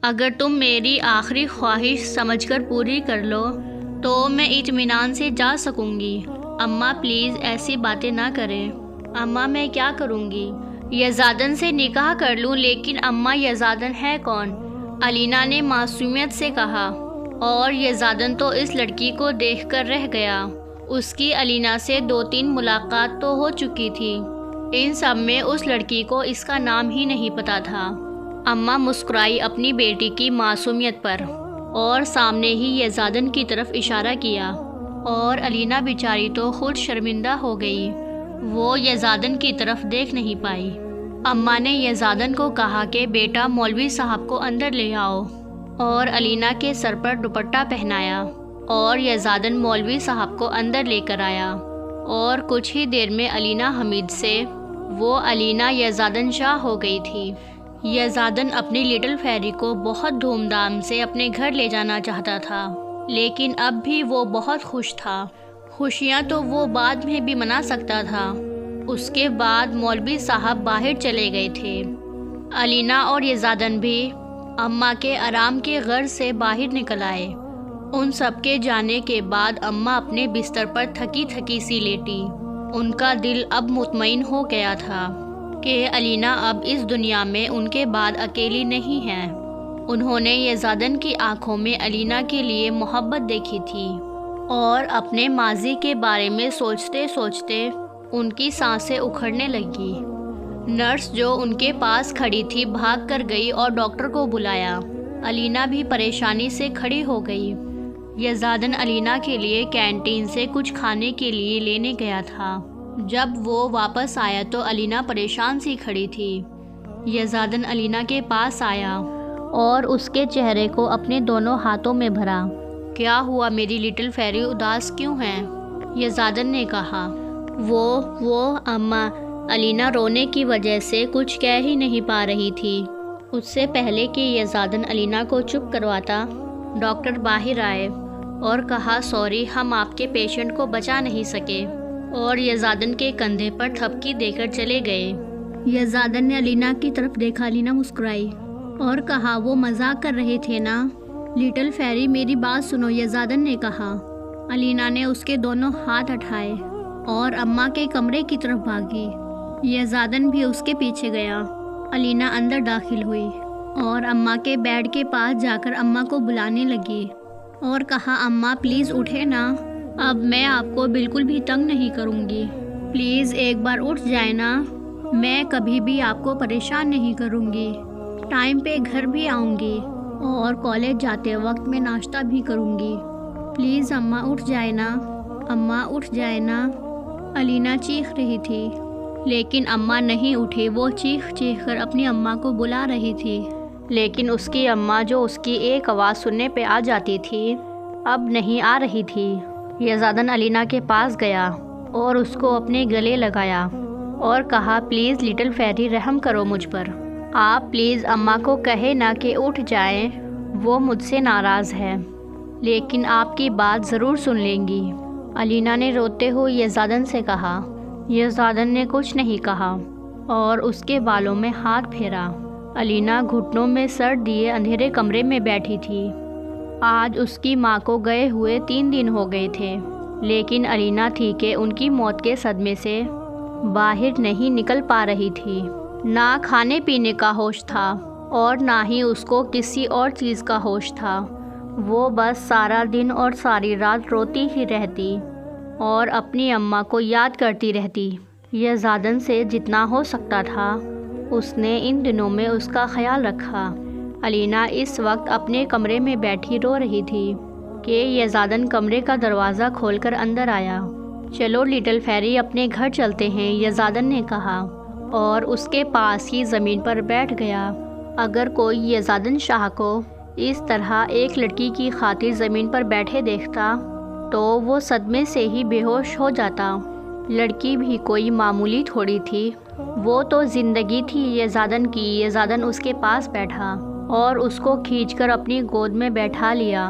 اگر تم میری آخری خواہش سمجھ کر پوری کر لو تو میں اطمینان سے جا سکوں گی۔ اماں پلیز ایسی باتیں نہ کریں۔ اماں میں کیا کروں گی؟ یزدان سے نکاح کر لوں، لیکن اماں یزدان ہے کون؟ علینا نے معصومیت سے کہا۔ اور یزدان تو اس لڑکی کو دیکھ کر رہ گیا۔ اس کی علینا سے 2-3 ملاقات تو ہو چکی تھی۔ ان سب میں اس لڑکی کو اس کا نام ہی نہیں پتا تھا۔ اماں مسکرائی اپنی بیٹی کی معصومیت پر اور سامنے ہی یزدان کی طرف اشارہ کیا، اور علینا بیچاری تو خود شرمندہ ہو گئی۔ وہ یزدان کی طرف دیکھ نہیں پائی۔ اماں نے یزدان کو کہا کہ بیٹا مولوی صاحب کو اندر لے آؤ، اور علینا کے سر پر دوپٹہ پہنایا، اور یزدان مولوی صاحب کو اندر لے کر آیا، اور کچھ ہی دیر میں علینا حمید سے وہ علینا یزدان شاہ ہو گئی تھی۔ یزدان اپنی لٹل فیری کو بہت دھوم دھام سے اپنے گھر لے جانا چاہتا تھا، لیکن اب بھی وہ بہت خوش تھا۔ خوشیاں تو وہ بعد میں بھی منا سکتا تھا۔ اس کے بعد مولوی صاحب باہر چلے گئے تھے۔ علینا اور یزدان بھی اماں کے آرام کے غرض سے باہر نکل آئے۔ ان سب کے جانے کے بعد اماں اپنے بستر پر تھکی تھکی سی لیٹی۔ ان کا دل اب مطمئن ہو گیا تھا کہ علینا اب اس دنیا میں ان کے بعد اکیلی نہیں ہے۔ انہوں نے یزدان کی آنکھوں میں علینا کے لیے محبت دیکھی تھی، اور اپنے ماضی کے بارے میں سوچتے سوچتے ان کی سانسیں اکھڑنے لگی۔ نرس جو ان کے پاس کھڑی تھی بھاگ کر گئی اور ڈاکٹر کو بلایا۔ علینا بھی پریشانی سے کھڑی ہو گئی۔ یزدان علینا کے لیے کینٹین سے کچھ کھانے کے لیے لینے گیا تھا۔ جب وہ واپس آیا تو علینا پریشان سی کھڑی تھی۔ یزدان علینا کے پاس آیا اور اس کے چہرے کو اپنے دونوں ہاتھوں میں بھرا۔ کیا ہوا میری لٹل فیری، اداس کیوں ہیں؟ یزدان نے کہا۔ وہ اماں، علینا رونے کی وجہ سے کچھ کہہ ہی نہیں پا رہی تھی۔ اس سے پہلے کہ یزدان علینا کو چپ کرواتا، ڈاکٹر باہر آئے اور کہا سوری، ہم آپ کے پیشنٹ کو بچا نہیں سکے، اور یزدان کے کندھے پر تھپکی دے کر چلے گئے۔ یزدان نے علینا کی طرف دیکھا۔ علینا مسکرائی اور کہا وہ مذاق کر رہے تھے نا؟ لٹل فیری میری بات سنو، یزدان نے کہا۔ علینا نے اس کے دونوں ہاتھ اٹھائے اور اماں کے کمرے کی طرف بھاگی۔ یزدان بھی اس کے پیچھے گیا۔ علینا اندر داخل ہوئی اور اماں کے بیڈ کے پاس جا کر اماں کو بلانے لگی اور کہا اماں پلیز اٹھے نا، اب میں آپ کو بالکل بھی تنگ نہیں کروں گی، پلیز ایک بار اٹھ جائے نا، میں کبھی بھی آپ کو پریشان نہیں کروں گی، ٹائم پہ گھر بھی آؤں گی اور کالج جاتے وقت میں ناشتہ بھی کروں گی، پلیز اماں اٹھ جائے نا، اماں اٹھ جائے نا۔ علینا چیخ رہی تھی لیکن اماں نہیں اٹھی۔ وہ چیخ چیخ کر اپنی اماں کو بلا رہی تھی، لیکن اس کی اماں جو اس کی ایک آواز سننے پہ آ جاتی تھی اب نہیں آ رہی تھی۔ یزدان علینا کے پاس گیا اور اس کو اپنے گلے لگایا اور کہا پلیز لٹل فیری رحم کرو مجھ پر، آپ پلیز اماں کو کہے نا کہ اٹھ جائیں، وہ مجھ سے ناراض ہے لیکن آپ کی بات ضرور سن لیں گی۔ علینا نے روتے ہوئے یزدان سے کہا۔ یزدان نے کچھ نہیں کہا اور اس کے بالوں میں ہاتھ پھیرا۔ علینا گھٹنوں میں سر دیے اندھیرے کمرے میں بیٹھی تھی۔ آج اس کی ماں کو گئے ہوئے 3 دن ہو گئے تھے، لیکن علینا تھی کہ ان کی موت کے صدمے سے باہر نہیں نکل پا رہی تھی۔ نہ کھانے پینے کا ہوش تھا اور نہ ہی اس کو کسی اور چیز کا ہوش تھا۔ وہ بس سارا دن اور ساری رات روتی ہی رہتی اور اپنی اماں کو یاد کرتی رہتی۔ یزدان سے جتنا ہو سکتا تھا اس نے ان دنوں میں اس کا خیال رکھا۔ علینا اس وقت اپنے کمرے میں بیٹھی رو رہی تھی کہ یزدان کمرے کا دروازہ کھول کر اندر آیا۔ چلو لٹل فیری اپنے گھر چلتے ہیں، یزدان نے کہا، اور اس کے پاس ہی زمین پر بیٹھ گیا۔ اگر کوئی یزدان شاہ کو اس طرح ایک لڑکی کی خاطر زمین پر بیٹھے دیکھتا تو وہ صدمے سے ہی بے ہوش ہو جاتا۔ لڑکی بھی کوئی معمولی تھوڑی تھی، وہ تو زندگی تھی یزدان کی۔ یزدان اس کے پاس بیٹھا اور اس کو کھینچ کر اپنی گود میں بیٹھا لیا۔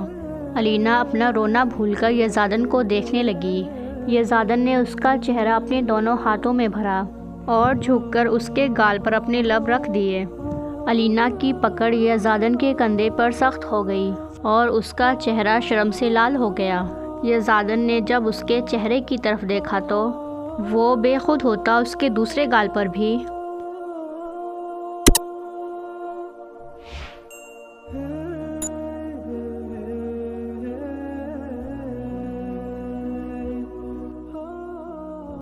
علینا اپنا رونا بھول کر یزدان کو دیکھنے لگی۔ یزدان نے اس کا چہرہ اپنے دونوں ہاتھوں میں بھرا اور جھک کر اس کے گال پر اپنے لب رکھ دیے۔ الینا کی پکڑ یزدان کے کندھے پر سخت ہو گئی اور اس کا چہرہ شرم سے لال ہو گیا۔ یزدان نے جب اس کے چہرے کی طرف دیکھا تو وہ بے خود ہوتا اس کے دوسرے گال پر بھی